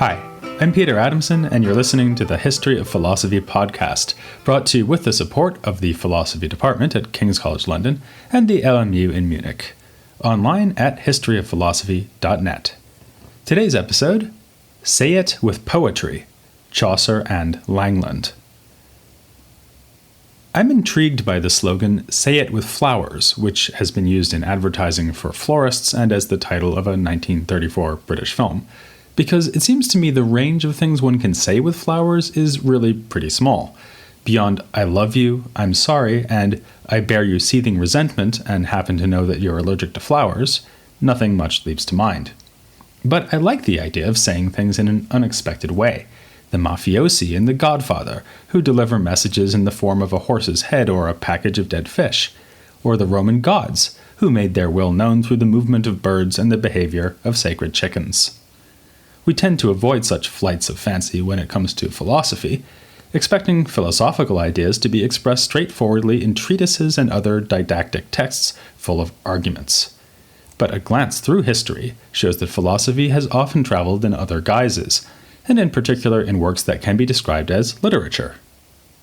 Hi, I'm Peter Adamson, and you're listening to the History of Philosophy podcast, brought to you with the support of the Philosophy Department at King's College London and the LMU in Munich. Online at historyofphilosophy.net. Today's episode, Say It with Poetry, Chaucer and Langland. I'm intrigued by the slogan, Say It with Flowers, which has been used in advertising for florists and as the title of a 1934 British film, because it seems to me the range of things one can say with flowers is really pretty small. Beyond I love you, I'm sorry, and I bear you seething resentment and happen to know that you're allergic to flowers, nothing much leaps to mind. But I like the idea of saying things in an unexpected way. The mafiosi in The Godfather, who deliver messages in the form of a horse's head or a package of dead fish. Or the Roman gods, who made their will known through the movement of birds and the behavior of sacred chickens. We tend to avoid such flights of fancy when it comes to philosophy, expecting philosophical ideas to be expressed straightforwardly in treatises and other didactic texts full of arguments. But a glance through history shows that philosophy has often traveled in other guises, and in particular in works that can be described as literature.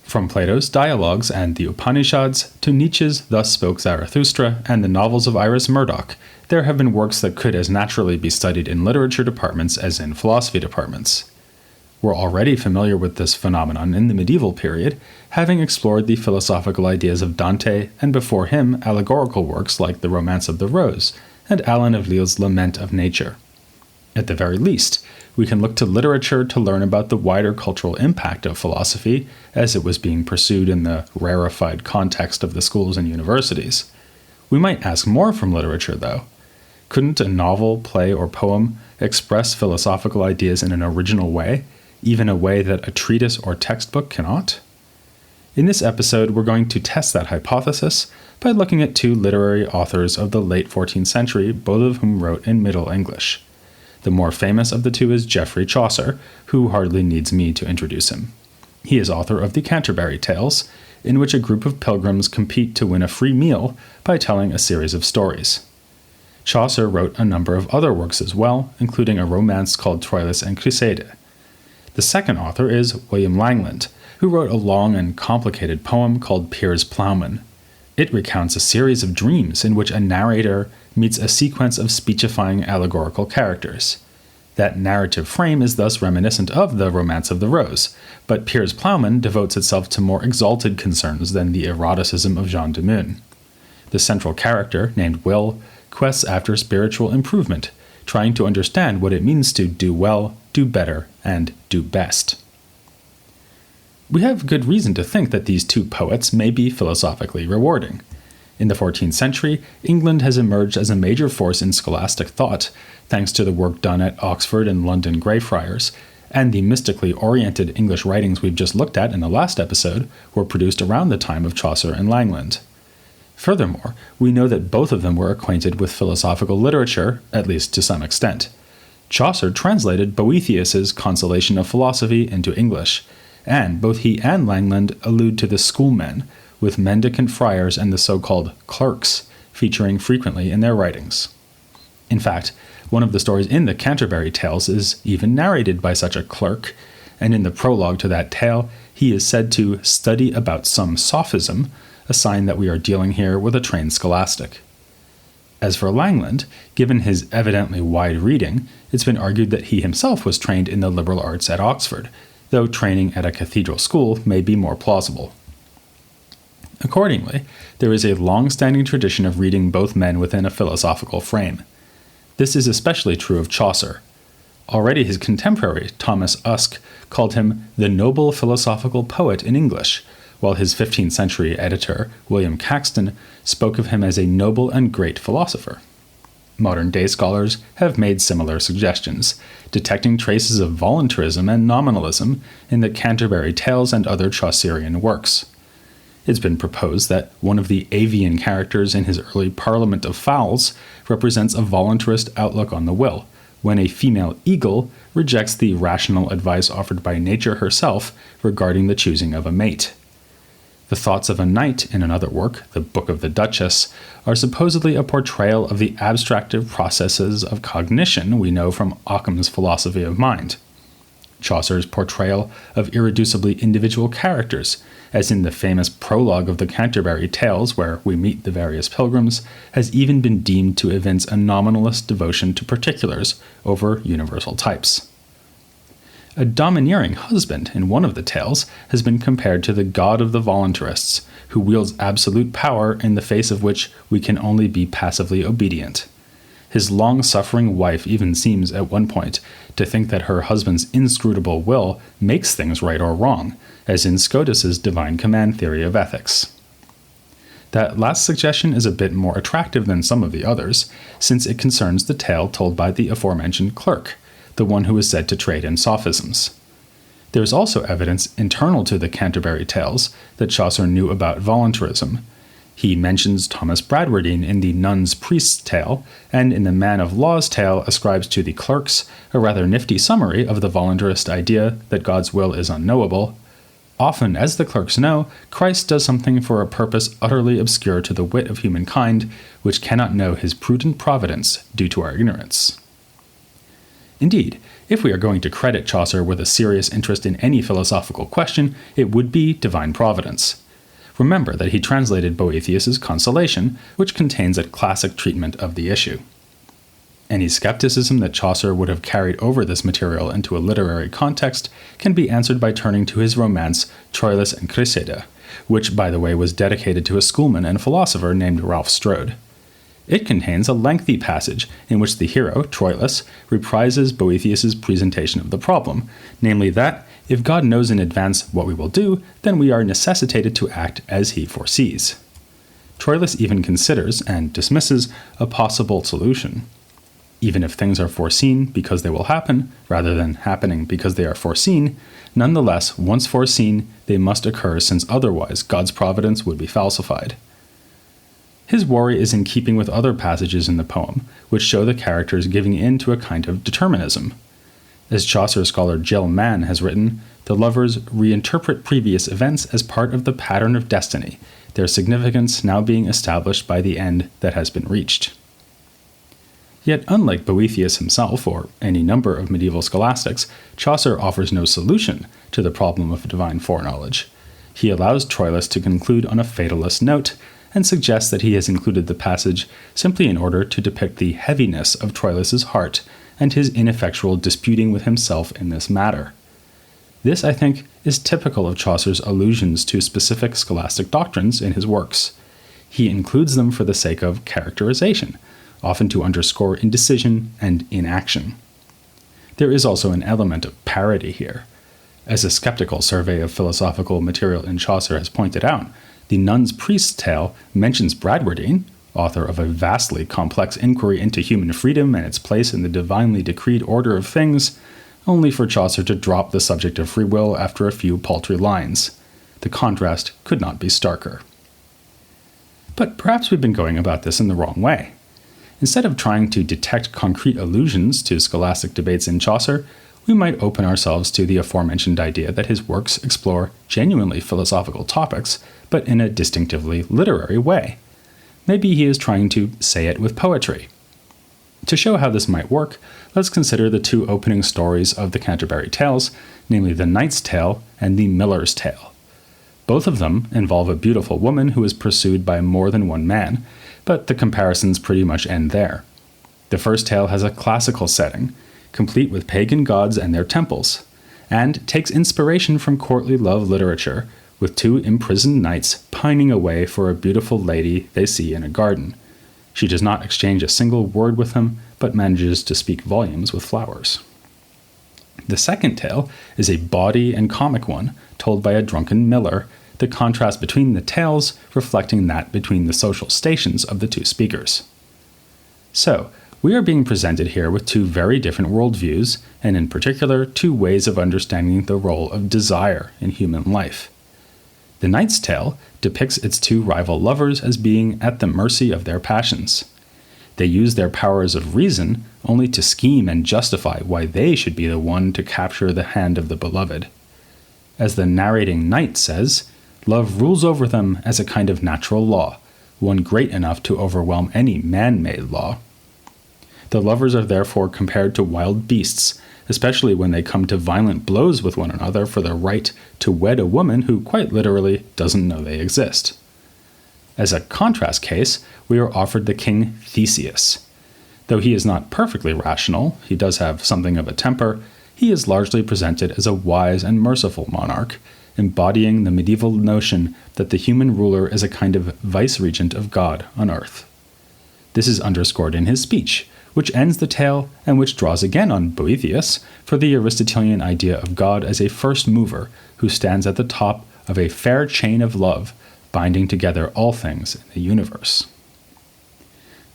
From Plato's Dialogues and the Upanishads to Nietzsche's Thus Spoke Zarathustra and the novels of Iris Murdoch, there have been works that could as naturally be studied in literature departments as in philosophy departments. We're already familiar with this phenomenon in the medieval period, having explored the philosophical ideas of Dante and before him allegorical works like The Romance of the Rose and Alan of Lille's Lament of Nature. At the very least, we can look to literature to learn about the wider cultural impact of philosophy as it was being pursued in the rarefied context of the schools and universities. We might ask more from literature, though. Couldn't a novel, play, or poem express philosophical ideas in an original way, even a way that a treatise or textbook cannot? In this episode, we're going to test that hypothesis by looking at two literary authors of the late 14th century, both of whom wrote in Middle English. The more famous of the two is Geoffrey Chaucer, who hardly needs me to introduce him. He is author of the Canterbury Tales, in which a group of pilgrims compete to win a free meal by telling a series of stories. Chaucer wrote a number of other works as well, including a romance called Troilus and Criseyde. The second author is William Langland, who wrote a long and complicated poem called Piers, Plowman. It recounts a series of dreams in which a narrator meets a sequence of speechifying allegorical characters. That narrative frame is thus reminiscent of The Romance of the Rose, but Piers Plowman devotes itself to more exalted concerns than the eroticism of Jean de Meun. The central character, named Will, quests after spiritual improvement, trying to understand what it means to do well, do better, and do best. We have good reason to think that these two poets may be philosophically rewarding. In the 14th century, England has emerged as a major force in scholastic thought, thanks to the work done at Oxford and London Greyfriars, and the mystically oriented English writings we've just looked at in the last episode were produced around the time of Chaucer and Langland. Furthermore, we know that both of them were acquainted with philosophical literature, at least to some extent. Chaucer translated Boethius's Consolation of Philosophy into English, and both he and Langland allude to the schoolmen, with mendicant friars and the so-called clerks featuring frequently in their writings. In fact, one of the stories in the Canterbury Tales is even narrated by such a clerk, and in the prologue to that tale, he is said to study about some sophism, a sign that we are dealing here with a trained scholastic. As for Langland, given his evidently wide reading, it's been argued that he himself was trained in the liberal arts at Oxford, though training at a cathedral school may be more plausible. Accordingly, there is a long-standing tradition of reading both men within a philosophical frame. This is especially true of Chaucer. Already his contemporary, Thomas Uske, called him the noble philosophical poet in English, while his 15th century editor, William Caxton, spoke of him as a noble and great philosopher. Modern-day scholars have made similar suggestions, detecting traces of voluntarism and nominalism in the Canterbury Tales and other Chaucerian works. It's been proposed that one of the avian characters in his early Parliament of Fowls represents a voluntarist outlook on the will, when a female eagle rejects the rational advice offered by nature herself regarding the choosing of a mate. The Thoughts of a Knight in another work, The Book of the Duchess, are supposedly a portrayal of the abstractive processes of cognition we know from Occam's philosophy of mind. Chaucer's portrayal of irreducibly individual characters, as in the famous prologue of the Canterbury Tales, where we meet the various pilgrims, has even been deemed to evince a nominalist devotion to particulars over universal types. A domineering husband in one of the tales has been compared to the god of the voluntarists, who wields absolute power in the face of which we can only be passively obedient. His long-suffering wife even seems, at one point, to think that her husband's inscrutable will makes things right or wrong, as in Scotus's divine command theory of ethics. That last suggestion is a bit more attractive than some of the others, since it concerns the tale told by the aforementioned clerk, the one who is said to trade in sophisms. There is also evidence internal to the Canterbury Tales that Chaucer knew about voluntarism. He mentions Thomas Bradwardine in the Nun's Priest's tale, and in the Man of Law's tale ascribes to the clerks a rather nifty summary of the voluntarist idea that God's will is unknowable. Often, as the clerks know, Christ does something for a purpose utterly obscure to the wit of humankind, which cannot know his prudent providence due to our ignorance. Indeed, if we are going to credit Chaucer with a serious interest in any philosophical question, it would be divine providence. Remember that he translated Boethius's Consolation, which contains a classic treatment of the issue. Any skepticism that Chaucer would have carried over this material into a literary context can be answered by turning to his romance Troilus and Criseyde, which, by the way, was dedicated to a schoolman and philosopher named Ralph Strode. It contains a lengthy passage in which the hero, Troilus, reprises Boethius's presentation of the problem, namely that, if God knows in advance what we will do, then we are necessitated to act as he foresees. Troilus even considers, and dismisses, a possible solution. Even if things are foreseen because they will happen, rather than happening because they are foreseen, nonetheless, once foreseen, they must occur since otherwise God's providence would be falsified. His worry is in keeping with other passages in the poem, which show the characters giving in to a kind of determinism. As Chaucer scholar Jill Mann has written, the lovers reinterpret previous events as part of the pattern of destiny, their significance now being established by the end that has been reached. Yet, unlike Boethius himself, or any number of medieval scholastics, Chaucer offers no solution to the problem of divine foreknowledge. He allows Troilus to conclude on a fatalist note, and suggests that he has included the passage simply in order to depict the heaviness of Troilus's heart and his ineffectual disputing with himself in this matter. This, I think, is typical of Chaucer's allusions to specific scholastic doctrines in his works. He includes them for the sake of characterization, often to underscore indecision and inaction. There is also an element of parody here. As a skeptical survey of philosophical material in Chaucer has pointed out, the Nun's Priest's tale mentions Bradwardine, author of a vastly complex inquiry into human freedom and its place in the divinely decreed order of things, only for Chaucer to drop the subject of free will after a few paltry lines. The contrast could not be starker. But perhaps we've been going about this in the wrong way. Instead of trying to detect concrete allusions to scholastic debates in Chaucer, we might open ourselves to the aforementioned idea that his works explore genuinely philosophical topics, but in a distinctively literary way. Maybe he is trying to say it with poetry. To show how this might work, let's consider the two opening stories of the Canterbury Tales, namely the Knight's Tale and the Miller's Tale. Both of them involve a beautiful woman who is pursued by more than one man, but the comparisons pretty much end there. The first tale has a classical setting, complete with pagan gods and their temples, and takes inspiration from courtly love literature, with two imprisoned knights pining away for a beautiful lady they see in a garden. She does not exchange a single word with him, but manages to speak volumes with flowers. The second tale is a bawdy and comic one, told by a drunken miller, the contrast between the tales reflecting that between the social stations of the two speakers. So, we are being presented here with two very different worldviews, and in particular, two ways of understanding the role of desire in human life. The Knight's Tale depicts its two rival lovers as being at the mercy of their passions. They use their powers of reason only to scheme and justify why they should be the one to capture the hand of the beloved. As the narrating knight says, love rules over them as a kind of natural law, one great enough to overwhelm any man-made law. The lovers are therefore compared to wild beasts, especially when they come to violent blows with one another for the right to wed a woman who quite literally doesn't know they exist. As a contrast case, we are offered the king Theseus. Though he is not perfectly rational, he does have something of a temper, he is largely presented as a wise and merciful monarch, embodying the medieval notion that the human ruler is a kind of vice-regent of God on earth. This is underscored in his speech, which ends the tale and which draws again on Boethius for the Aristotelian idea of God as a first mover who stands at the top of a fair chain of love, binding together all things in the universe.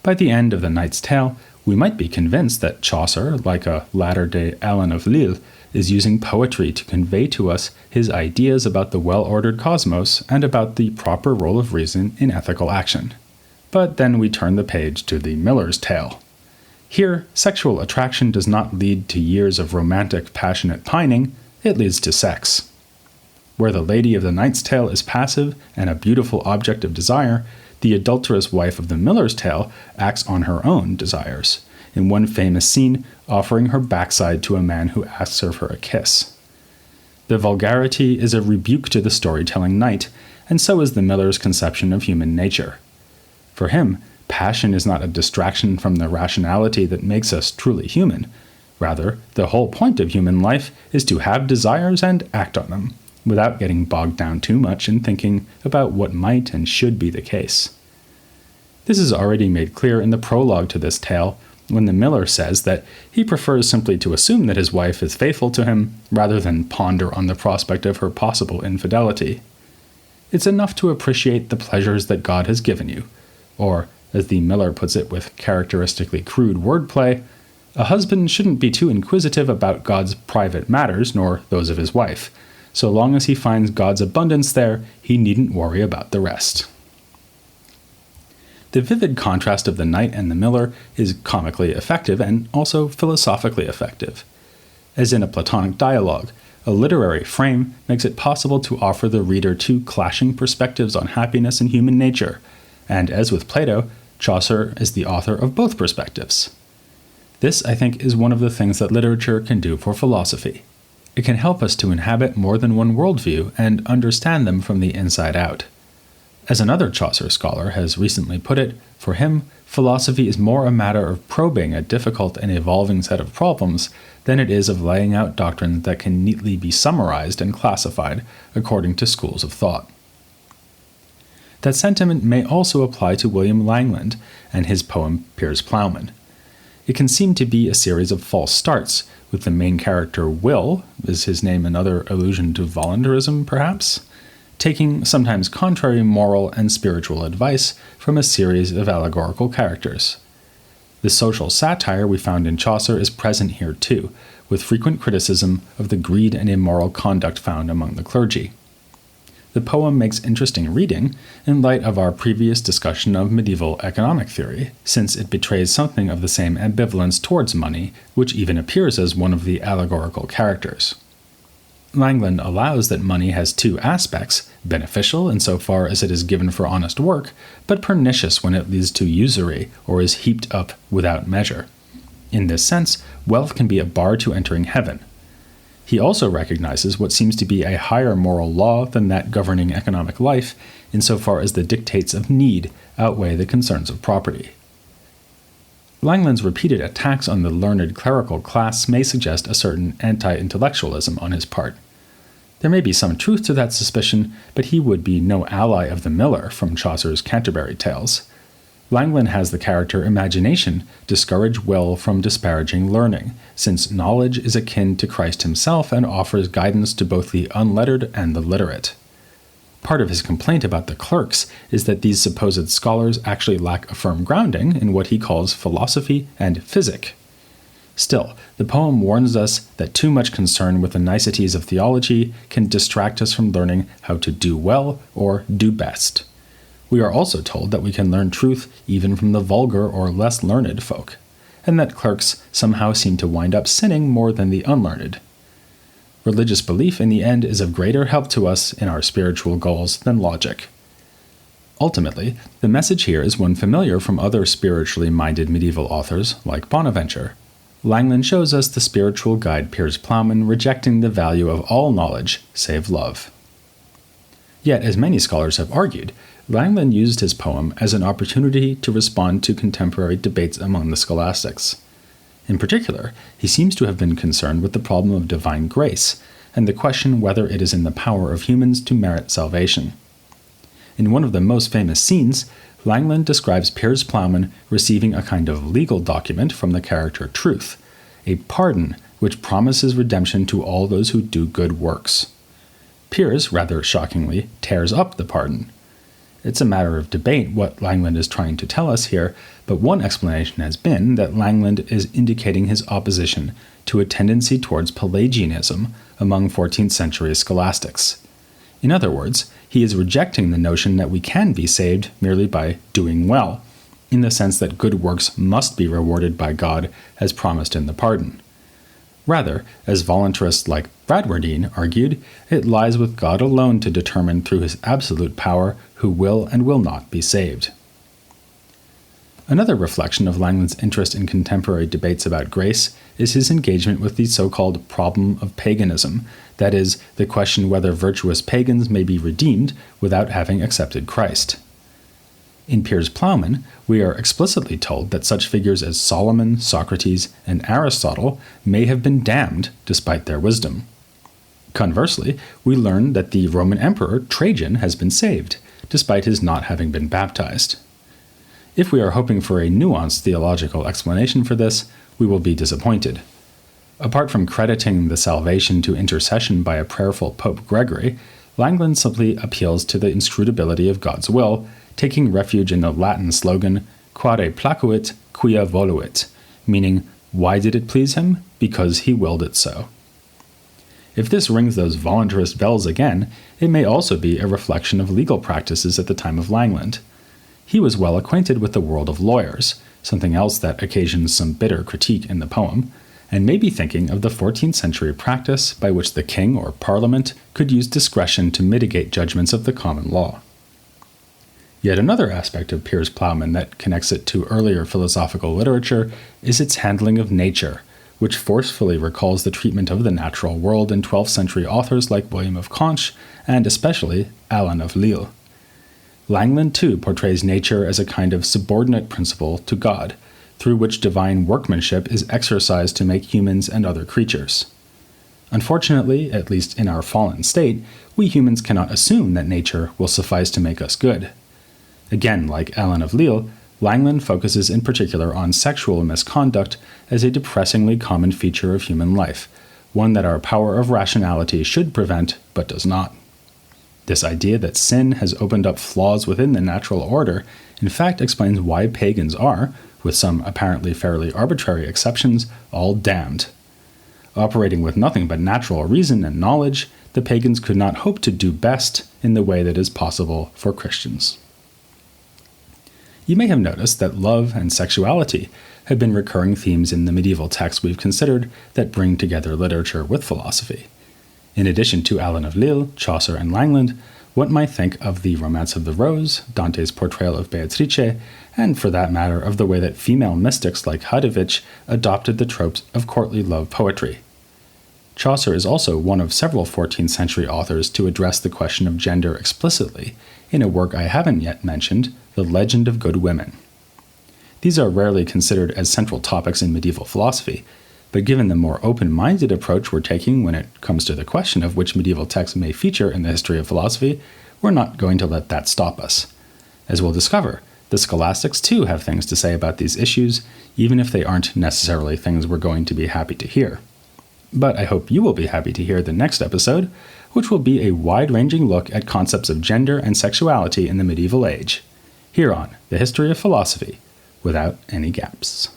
By the end of the Knight's Tale, we might be convinced that Chaucer, like a latter-day Alan of Lille, is using poetry to convey to us his ideas about the well-ordered cosmos and about the proper role of reason in ethical action. But then we turn the page to the Miller's Tale. Here, sexual attraction does not lead to years of romantic, passionate pining, it leads to sex. Where the lady of the Knight's Tale is passive and a beautiful object of desire, the adulterous wife of the Miller's Tale acts on her own desires, in one famous scene offering her backside to a man who asks her for a kiss. The vulgarity is a rebuke to the storytelling knight, and so is the Miller's conception of human nature. For him, passion is not a distraction from the rationality that makes us truly human. Rather, the whole point of human life is to have desires and act on them, without getting bogged down too much in thinking about what might and should be the case. This is already made clear in the prologue to this tale, when the miller says that he prefers simply to assume that his wife is faithful to him, rather than ponder on the prospect of her possible infidelity. It's enough to appreciate the pleasures that God has given you, or, as the miller puts it with characteristically crude wordplay, a husband shouldn't be too inquisitive about God's private matters, nor those of his wife. So long as he finds God's abundance there, he needn't worry about the rest. The vivid contrast of the knight and the miller is comically effective and also philosophically effective. As in a Platonic dialogue, a literary frame makes it possible to offer the reader two clashing perspectives on happiness and human nature, and as with Plato, Chaucer is the author of both perspectives. This, I think, is one of the things that literature can do for philosophy. It can help us to inhabit more than one worldview and understand them from the inside out. As another Chaucer scholar has recently put it, for him, philosophy is more a matter of probing a difficult and evolving set of problems than it is of laying out doctrines that can neatly be summarized and classified according to schools of thought. That sentiment may also apply to William Langland and his poem Piers Plowman. It can seem to be a series of false starts, with the main character Will, is his name another allusion to voluntarism perhaps, taking sometimes contrary moral and spiritual advice from a series of allegorical characters. The social satire we found in Chaucer is present here too, with frequent criticism of the greed and immoral conduct found among the clergy. The poem makes interesting reading in light of our previous discussion of medieval economic theory, since it betrays something of the same ambivalence towards money, which even appears as one of the allegorical characters. Langland allows that money has two aspects, beneficial insofar as it is given for honest work, but pernicious when it leads to usury or is heaped up without measure. In this sense, wealth can be a bar to entering heaven. He also recognizes what seems to be a higher moral law than that governing economic life, insofar as the dictates of need outweigh the concerns of property. Langland's repeated attacks on the learned clerical class may suggest a certain anti-intellectualism on his part. There may be some truth to that suspicion, but he would be no ally of the miller from Chaucer's Canterbury Tales. Langland has the character Imagination discourage Will from disparaging learning, since knowledge is akin to Christ himself and offers guidance to both the unlettered and the literate. Part of his complaint about the clerks is that these supposed scholars actually lack a firm grounding in what he calls philosophy and physic. Still, the poem warns us that too much concern with the niceties of theology can distract us from learning how to do well or do best. We are also told that we can learn truth even from the vulgar or less learned folk, and that clerks somehow seem to wind up sinning more than the unlearned. Religious belief in the end is of greater help to us in our spiritual goals than logic. Ultimately, the message here is one familiar from other spiritually minded medieval authors like Bonaventure. Langland shows us the spiritual guide Piers Plowman rejecting the value of all knowledge save love. Yet, as many scholars have argued, Langland used his poem as an opportunity to respond to contemporary debates among the scholastics. In particular, he seems to have been concerned with the problem of divine grace and the question whether it is in the power of humans to merit salvation. In one of the most famous scenes, Langland describes Piers Plowman receiving a kind of legal document from the character Truth, a pardon which promises redemption to all those who do good works. Piers, rather shockingly, tears up the pardon. It's a matter of debate what Langland is trying to tell us here, but one explanation has been that Langland is indicating his opposition to a tendency towards Pelagianism among 14th century scholastics. In other words, he is rejecting the notion that we can be saved merely by doing well, in the sense that good works must be rewarded by God as promised in the pardon. Rather, as voluntarists like Bradwardine argued, it lies with God alone to determine through his absolute power who will and will not be saved. Another reflection of Langland's interest in contemporary debates about grace is his engagement with the so-called problem of paganism, that is, the question whether virtuous pagans may be redeemed without having accepted Christ. In Piers Plowman, we are explicitly told that such figures as Solomon, Socrates, and Aristotle may have been damned despite their wisdom. Conversely, we learn that the Roman Emperor Trajan has been saved, despite his not having been baptized. If we are hoping for a nuanced theological explanation for this, we will be disappointed. Apart from crediting the salvation to intercession by a prayerful Pope Gregory, Langland simply appeals to the inscrutability of God's will, taking refuge in the Latin slogan, Quare placuit, quia voluit, meaning, why did it please him? Because he willed it so. If this rings those voluntarist bells again, it may also be a reflection of legal practices at the time of Langland. He was well acquainted with the world of lawyers, something else that occasions some bitter critique in the poem, and may be thinking of the 14th century practice by which the king or parliament could use discretion to mitigate judgments of the common law. Yet another aspect of Piers Plowman that connects it to earlier philosophical literature is its handling of nature, which forcefully recalls the treatment of the natural world in 12th century authors like William of Conches and especially Alan of Lille. Langland too portrays nature as a kind of subordinate principle to God, through which divine workmanship is exercised to make humans and other creatures. Unfortunately, at least in our fallen state, we humans cannot assume that nature will suffice to make us good. Again, like Alan of Lille, Langland focuses in particular on sexual misconduct as a depressingly common feature of human life, one that our power of rationality should prevent but does not. This idea that sin has opened up flaws within the natural order in fact explains why pagans are, with some apparently fairly arbitrary exceptions, all damned. Operating with nothing but natural reason and knowledge, the pagans could not hope to do best in the way that is possible for Christians. You may have noticed that love and sexuality have been recurring themes in the medieval texts we've considered that bring together literature with philosophy. In addition to Alan of Lille, Chaucer, and Langland, one might think of the Romance of the Rose, Dante's portrayal of Beatrice, and for that matter of the way that female mystics like Hadovich adopted the tropes of courtly love poetry. Chaucer is also one of several 14th century authors to address the question of gender explicitly, in a work I haven't yet mentioned, The Legend of Good Women. These are rarely considered as central topics in medieval philosophy, but given the more open-minded approach we're taking when it comes to the question of which medieval texts may feature in the history of philosophy, we're not going to let that stop us. As we'll discover, the scholastics too have things to say about these issues, even if they aren't necessarily things we're going to be happy to hear. But I hope you will be happy to hear the next episode, which will be a wide-ranging look at concepts of gender and sexuality in the medieval age, here on The History of Philosophy, without any gaps.